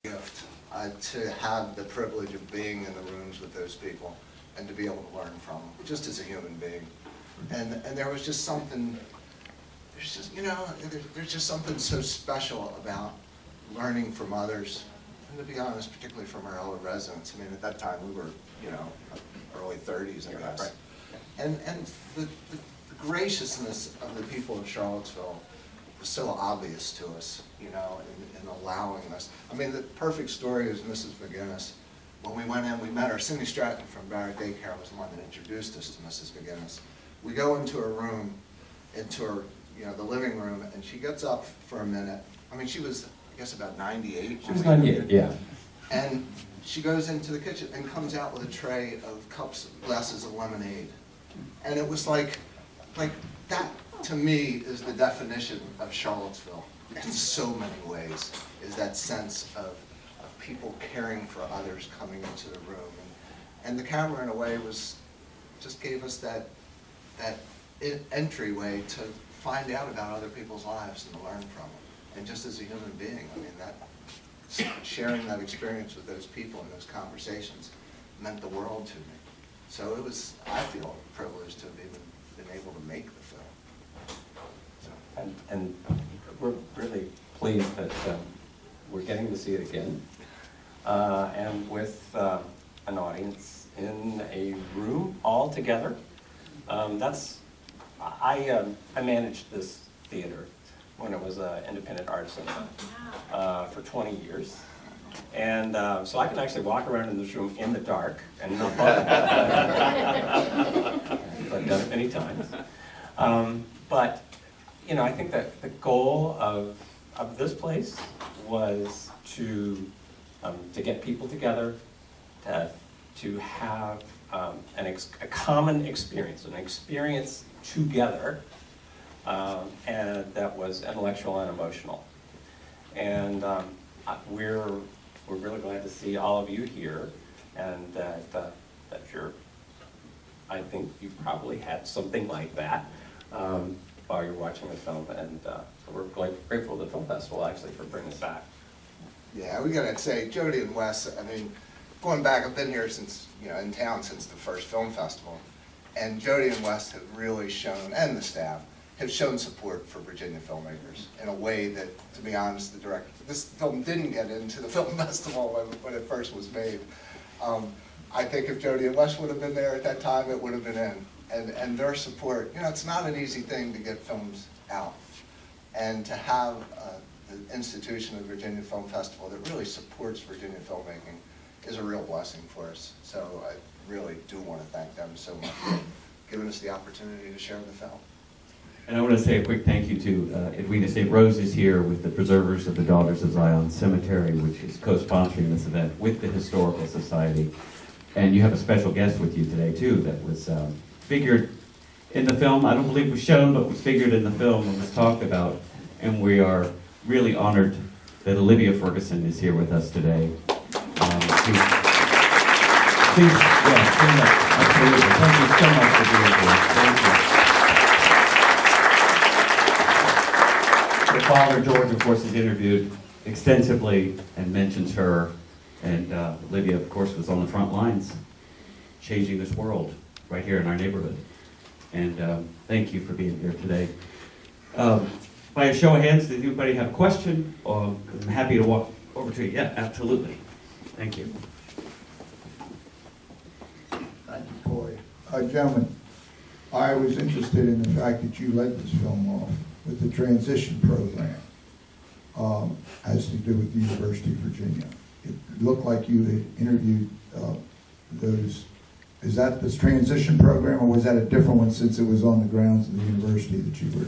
gift to have the privilege of being in the rooms with those people and to be able to learn from them, just as a human being. And there was just something, there's just, you know, there's just something so special about learning from others. And to be honest, particularly from our elder residents. I mean, at that time we were, you know, early 30s, I guess. Right. And the graciousness of the people of Charlottesville was so obvious to us, you know, in allowing us. I mean, the perfect story is Mrs. McGinnis. When we went in, we met her. Cindy Stratton from Barrett Daycare was the one that introduced us to Mrs. McGinnis. We go into her room, into her, you know, the living room, and she gets up for a minute. I mean, she was, I guess, about 98. She was 98, yeah. And she goes into the kitchen and comes out with a tray of cups, glasses of lemonade. And it was like that, to me, is the definition of Charlottesville in so many ways, is that sense of people caring for others coming into the room. And the camera, in a way, just gave us that entryway to find out about other people's lives and to learn from them. And just as a human being, I mean, that sharing that experience with those people and those conversations meant the world to me. So it was, I feel, privileged to have even been able to make the film. So. And we're really pleased that we're getting to see it again, and with an audience in a room all together. I managed this theater when it was an independent art cinema for 20 years. And so I can actually walk around in this room in the dark and not bother. I've done it many times. But, you know, I think that the goal of this place was to get people together, to have a common experience, an experience together, and that was intellectual and emotional. And we're really glad to see all of you here, and that you're, I think you probably had something like that while you're watching the film, and so we're grateful to the Film Festival actually for bringing it back. Yeah, we gotta say, Jody and Wes, I mean, going back, I've been here since, you know, in town since the first film festival, and Jody and Wes have really shown, and the staff, have shown support for Virginia filmmakers in a way that, to be honest, the director, this film didn't get into the film festival when it first was made. I think if Jody and Wes would have been there at that time, it would have been in. And their support, you know, it's not an easy thing to get films out. And to have the institution of the Virginia Film Festival that really supports Virginia filmmaking is a real blessing for us. So I really do want to thank them so much for giving us the opportunity to share the film. And I want to say a quick thank you to Edwina St. Rose is here with the Preservers of the Daughters of Zion Cemetery, which is co-sponsoring this event with the Historical Society. And you have a special guest with you today, too, that was figured in the film. I don't believe it was shown, but was figured in the film and was talked about. And we are really honored that Olivia Ferguson is here with us today. Please, stand up. Absolutely. Thank you so much for being here. Thank you. Her father, George, of course, is interviewed extensively and mentions her. And Olivia, of course, was on the front lines, changing this world right here in our neighborhood. And thank you for being here today. By a show of hands, did anybody have a question? I'm happy to walk over to you. Yeah, absolutely. Thank you. Thank you, Coy. Gentlemen, I was interested in the fact that you led this film off with the transition program, has to do with the University of Virginia. It looked like you had interviewed those. Is that this transition program, or was that a different one since it was on the grounds of the university that you were?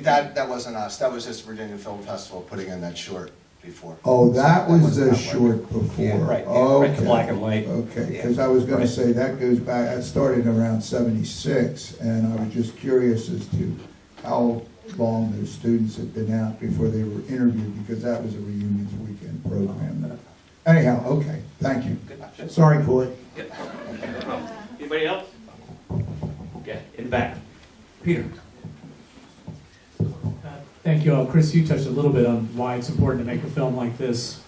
That wasn't us. That was just Virginia Film Festival putting in that short before. Oh, that was the short before. Yeah, right. Oh, Right, okay. the black and white. Okay, because I was going to say that goes back. That started around '76, and I was just curious as to how long those students had been out before they were interviewed, because that was a reunions weekend program. Anyhow, okay, thank you. Sorry, Coy. Anybody else? Okay, in the back. Peter. Thank you all. Chris, you touched a little bit on why it's important to make a film like this.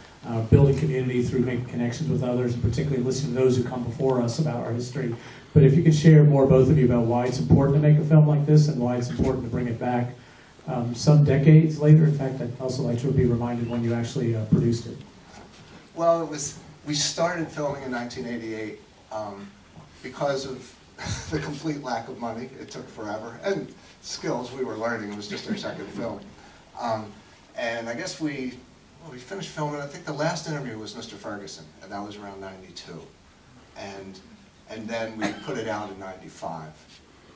building community through making connections with others, and particularly listening to those who come before us about our history. But if you could share more, both of you, about why it's important to make a film like this and why it's important to bring it back some decades later. In fact, I'd also like to be reminded when you actually produced it. Well, we started filming in 1988 because of the complete lack of money. It took forever, and skills we were learning. It was just our second film. And I guess we finished filming. I think the last interview was Mr. Ferguson, and that was around 92. And then we put it out in 95.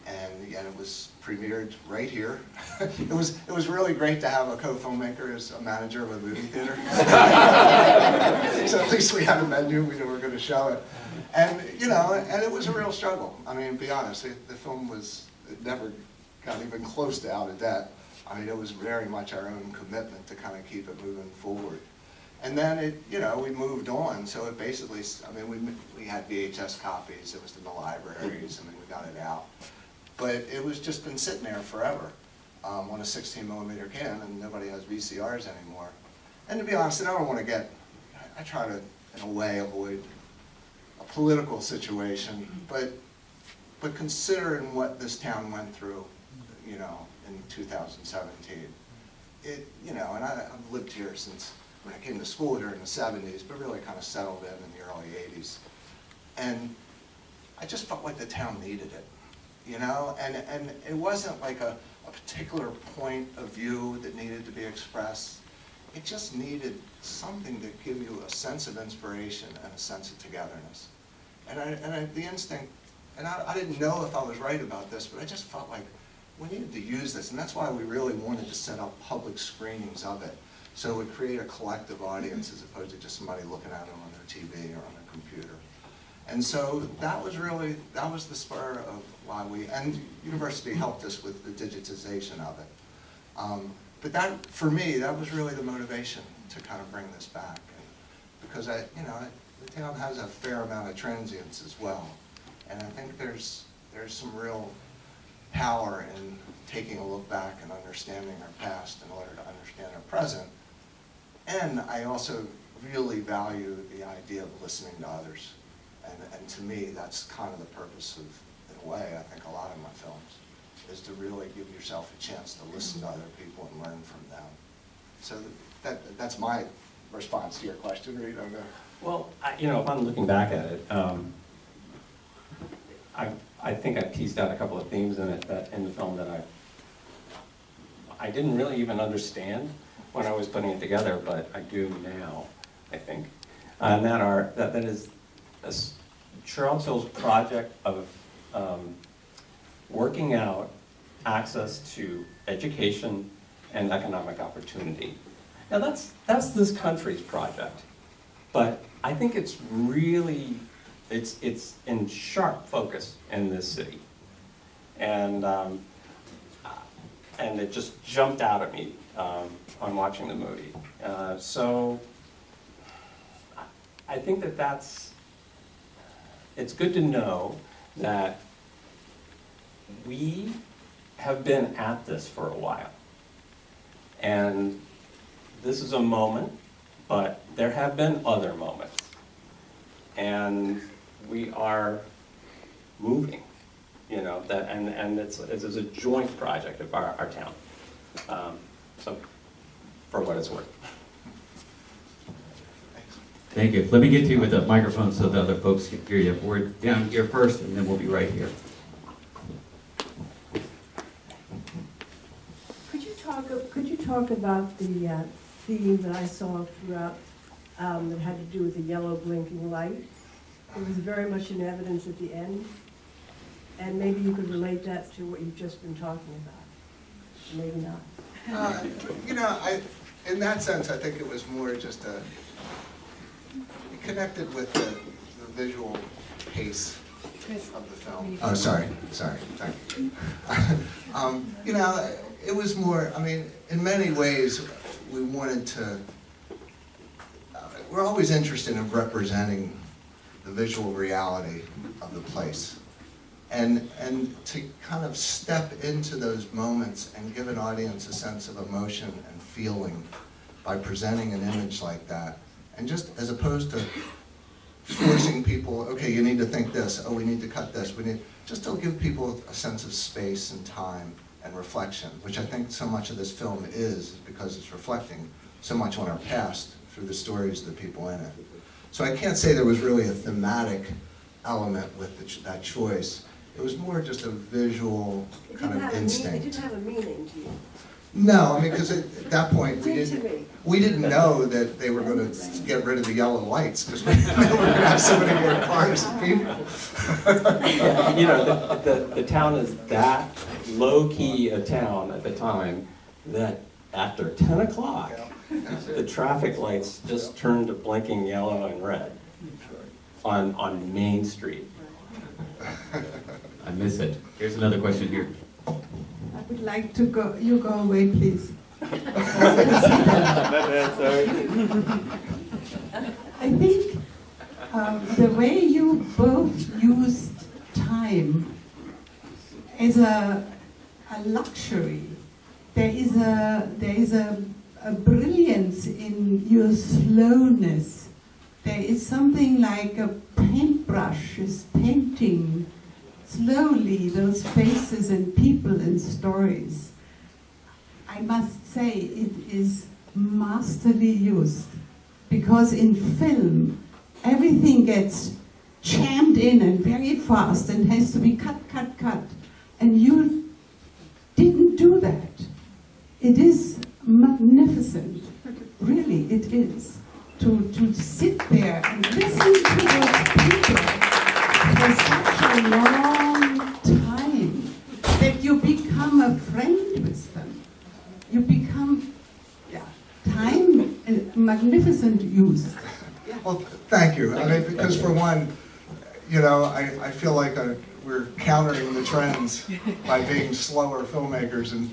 And it was premiered right here. It was really great to have a co-filmmaker as a manager of a movie theater. So at least we had a menu, we knew we were going to show it. And and it was a real struggle. I mean, to be honest, the film it never got even close to out of debt. I mean, it was very much our own commitment to kind of keep it moving forward. And then we moved on. So it basically, I mean, we had VHS copies. It was in the libraries, and then we got it out. But it was just been sitting there forever on a 16mm can, and nobody has VCRs anymore. And to be honest, I don't want to I try to, in a way, avoid a political situation, but considering what this town went through, in 2017, and I've lived here since when I came to school here in the 70s, but really kind of settled in the early 80s. And I just felt like the town needed it. And it wasn't like a particular point of view that needed to be expressed. It just needed something to give you a sense of inspiration and a sense of togetherness. And the instinct, and I didn't know if I was right about this, but I just felt like we needed to use this, and that's why we really wanted to set up public screenings of it, so it would create a collective audience as opposed to just somebody looking at it on their TV or on their computer. And so that was the spur of why and university helped us with the digitization of it. But that, for me, that was really the motivation to kind of bring this back. Because the town has a fair amount of transients as well. And I think there's some real power in taking a look back and understanding our past in order to understand our present. And I also really value the idea of listening to others. And to me, that's kind of the purpose of, in a way, I think a lot of my films, is to really give yourself a chance to listen to other people and learn from them. So that's my response to your question, Reid. Well, if I'm looking back at it, I think I teased out a couple of themes in it in the film that I didn't really even understand when I was putting it together, but I do now, I think. And that is Charlottesville's project of working out access to education and economic opportunity. Now that's this country's project, but I think it's really, it's in sharp focus in this city. And it just jumped out at me on watching the movie. So I think it's good to know that we have been at this for a while. And this is a moment, but there have been other moments. And we are moving, and it's a joint project of our town. So, for what it's worth. Thank you. Let me get to you with the microphone so the other folks can hear you. We're down here first, and then we'll be right here. Could you talk about the theme that I saw throughout that had to do with the yellow blinking light? It was very much in evidence at the end, and maybe you could relate that to what you've just been talking about. Maybe not. In that sense, I think it was more just it connected with the visual pace of the film. Oh, sorry, thank you. It was more, in many ways, we wanted to, we're always interested in representing the visual reality of the place. And to kind of step into those moments and give an audience a sense of emotion and feeling by presenting an image like that And just as opposed to forcing people, okay, you need to think this, oh, we need to cut this, just to give people a sense of space and time and reflection, which I think so much of this film is because it's reflecting so much on our past through the stories of the people in it. So I can't say there was really a thematic element with that choice. It was more just a visual kind of It instinct. didn't have a meaning to you. No, I mean, because at that point, It did to me. we didn't know that they were going to get rid of the yellow lights, because we didn't know we were going to have so many more cars and people. You know, the town is that low-key a town at the time that after 10 o'clock, the traffic lights just turned to blinking yellow and red on Main Street. I miss it. Here's another question here. I would like to go, you go away, please. I think the way you both used time as a luxury, there is a brilliance in your slowness. There is something like a paintbrush is painting slowly those faces and people and stories. I must say it is masterly used, because in film everything gets jammed in and very fast and has to be cut. And you didn't do that. It is magnificent, really it is, to sit there and listen to those people for such a long time that you become a friend with them. You become, time, magnificent use. Well, thank you. I mean, because for one, you know, I feel like we're countering the trends by being slower filmmakers, and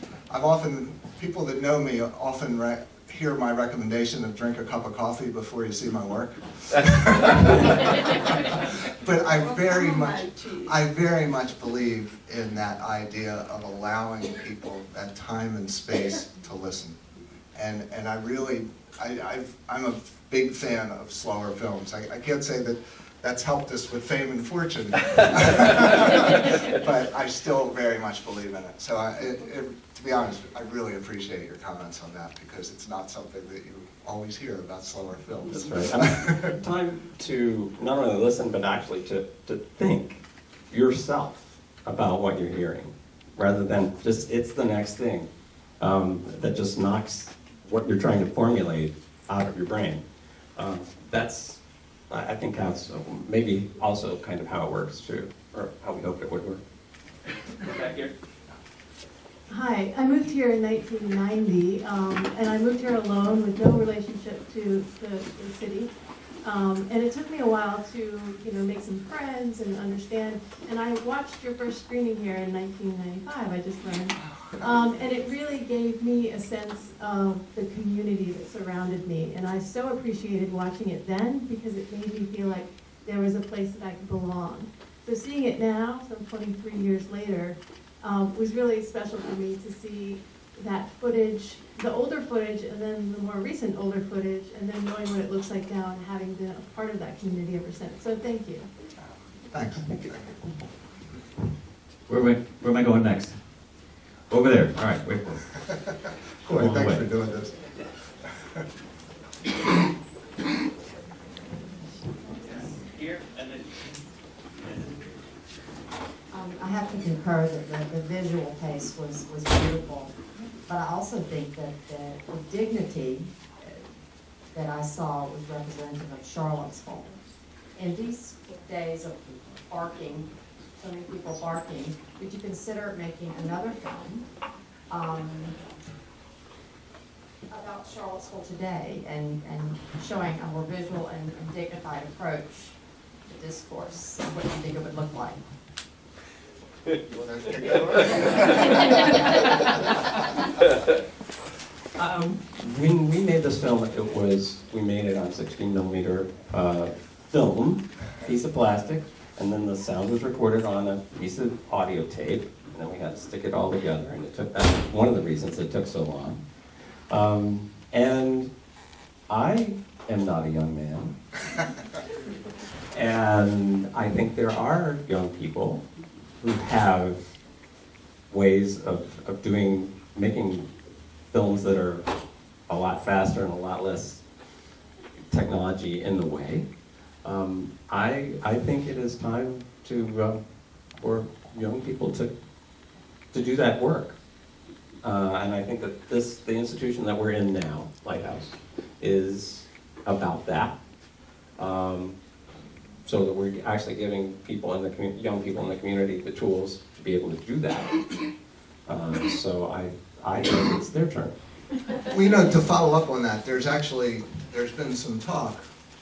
people that know me often hear my recommendation of drink a cup of coffee before you see my work. But I very much believe in that idea of allowing people that time and space to listen. And I really, I'm a big fan of slower films. I can't say that that's helped us with fame and fortune, but I still very much believe in it. So to be honest, I really appreciate your comments on that, because it's not something that you always hear about slower films. That's right. Time to not only listen, but actually to think yourself about what you're hearing, rather than just, it's the next thing that just knocks what you're trying to formulate out of your brain. I think that's maybe also kind of how it works too, or how we hoped it would work. Back here. Hi, I moved here in 1990, and I moved here alone with no relationship to the city. And it took me a while to, make some friends and understand. And I watched your first screening here in 1995, I just learned. And it really gave me a sense of the community that surrounded me. And I so appreciated watching it then, because it made me feel like there was a place that I could belong. So seeing it now, some 23 years later, was really special for me to see that footage, the older footage, and then the more recent older footage, and then knowing what it looks like now and having been a part of that community ever since. So thank you. Thanks. Where am I going next? Over there. All right, wait. Cool, thanks for doing this. Here and then. I have to concur that the visual pace was beautiful, but I also think that the dignity that I saw was representative of Charlottesville. In these days of barking, so many people barking, would you consider making another film about Charlottesville today and showing a more visual and dignified approach to discourse, and what do you think it would look like? When we made this film, we made it on 16mm film, piece of plastic, and then the sound was recorded on a piece of audio tape, and then we had to stick it all together, and that's one of the reasons it took so long. And I am not a young man. And I think there are young people who have ways of making films that are a lot faster and a lot less technology in the way. I think it is time for young people to do that work. And I think that the institution that we're in now, Lighthouse, is about that. So that we're actually giving people in the young people in the community the tools to be able to do that. So I think it's their turn. Well, you know, to follow up on that, there's been some talk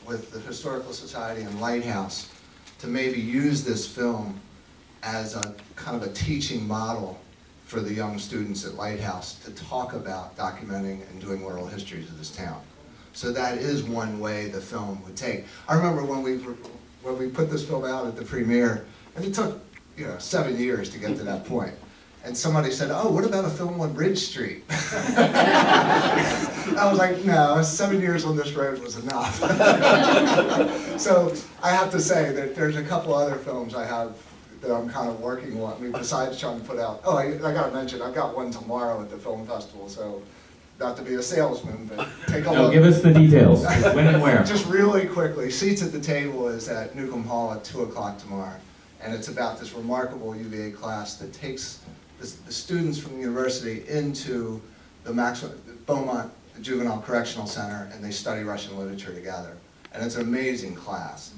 with the Historical Society and Lighthouse to maybe use this film as a kind of a teaching model for the young students at Lighthouse to talk about documenting and doing oral histories of this town. So that is one way the film would take. I remember when we put this film out at the premiere, and it took 7 years to get to that point. And somebody said, "Oh, what about a film on Ridge Street?" I was like, no, 7 years on this road was enough. So I have to say that there's a couple other films I have that I'm kind of working on. I mean, besides trying to put out, I got to mention, I've got one tomorrow at the film festival, so not to be a salesman, but take a look. No, give us the details. When and where? Just really quickly, Seats at the Table is at Newcomb Hall at 2 o'clock tomorrow. And it's about this remarkable UVA class that takes the students from the university into the Beaumont Juvenile Correctional Center, and they study Russian literature together. And it's an amazing class.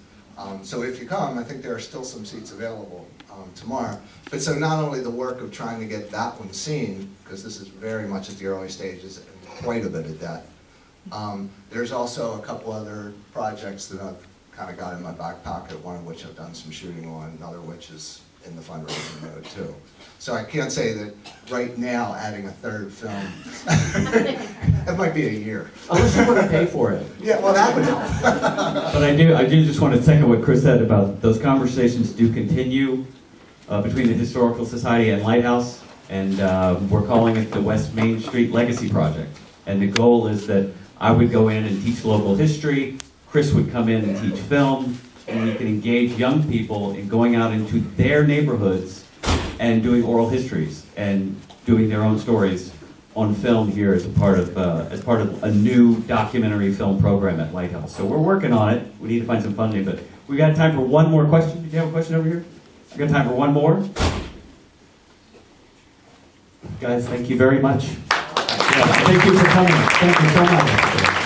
So if you come, I think there are still some seats available tomorrow. But so not only the work of trying to get that one seen, because this is very much at the early stages and quite a bit at that. There's also a couple other projects that I've kind of got in my back pocket, one of which I've done some shooting on, another which is in the fundraising mode too. So I can't say that right now adding a third film, it might be a year. Unless you want to pay for it. Yeah, well that would help. But I do just want to second what Chris said about those conversations do continue between the Historical Society and Lighthouse, and we're calling it the West Main Street Legacy Project. And the goal is that I would go in and teach local history, Chris would come in and teach film, and we can engage young people in going out into their neighborhoods and doing oral histories and doing their own stories on film here as part of a new documentary film program at Lighthouse. So we're working on it. We need to find some funding, but we got time for one more question. Did you have a question over here? I got time for one more. Guys, thank you very much. Thank you for coming. Thank you so much.